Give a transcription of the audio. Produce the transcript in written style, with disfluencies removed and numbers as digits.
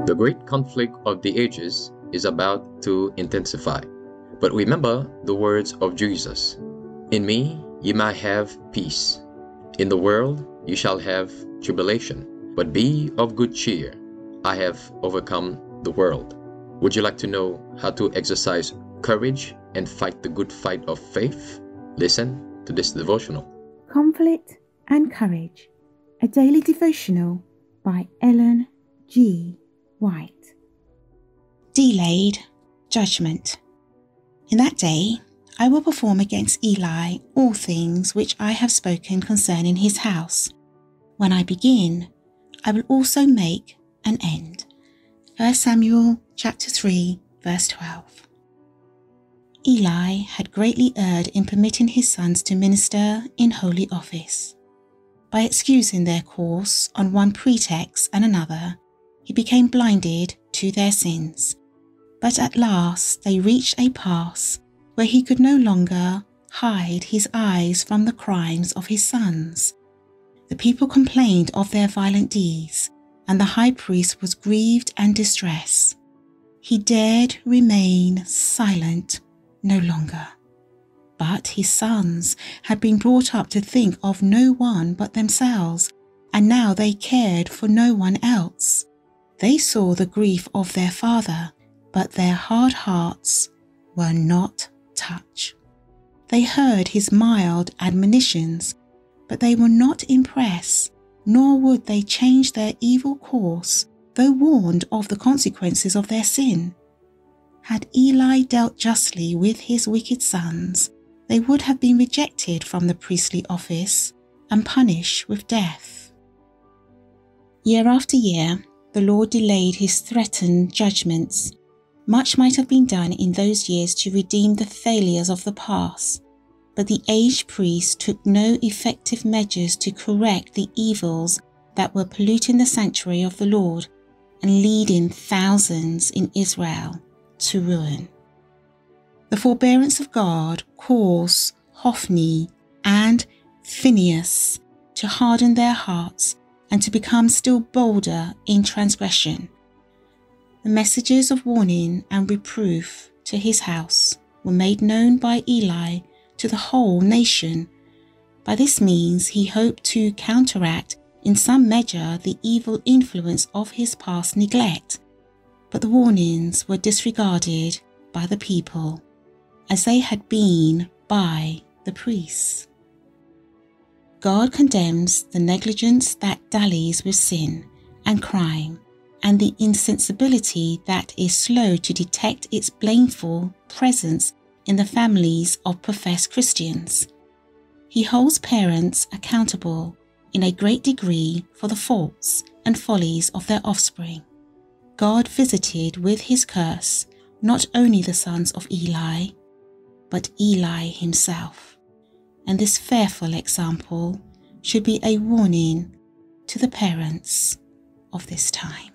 The great conflict of the ages is about to intensify. But remember the words of Jesus. In me ye might have peace. In the world you shall have tribulation. But be of good cheer. I have overcome the world. Would you like to know how to exercise courage and fight the good fight of faith? Listen to this devotional. Conflict and Courage, a daily devotional by Ellen G. White. Delayed judgment. In that day I will perform against Eli all things which I have spoken concerning his house. When I begin, I will also make an end. 1 Samuel chapter 3, verse 12. Eli had greatly erred in permitting his sons to minister in holy office. By excusing their course on one pretext and another, he became blinded to their sins. But at last they reached a pass where he could no longer hide his eyes from the crimes of his sons. The people complained of their violent deeds, and the high priest was grieved and distressed. He dared remain silent no longer. But his sons had been brought up to think of no one but themselves, and now they cared for no one else. They saw the grief of their father, but their hard hearts were not touched. They heard his mild admonitions, but they were not impressed, nor would they change their evil course, though warned of the consequences of their sin. Had Eli dealt justly with his wicked sons, they would have been rejected from the priestly office and punished with death. Year after year, the Lord delayed his threatened judgments. Much might have been done in those years to redeem the failures of the past, but the aged priest took no effective measures to correct the evils that were polluting the sanctuary of the Lord and leading thousands in Israel to ruin. The forbearance of God caused Hophni and Phinehas to harden their hearts and to become still bolder in transgression. The messages of warning and reproof to his house were made known by Eli to the whole nation. By this means he hoped to counteract in some measure the evil influence of his past neglect. But the warnings were disregarded by the people, as they had been by the priests. God condemns the negligence that dallies with sin and crime, and the insensibility that is slow to detect its blameful presence in the families of professed Christians. He holds parents accountable in a great degree for the faults and follies of their offspring. God visited with his curse not only the sons of Eli, but Eli himself. And this fearful example should be a warning to the parents of this time.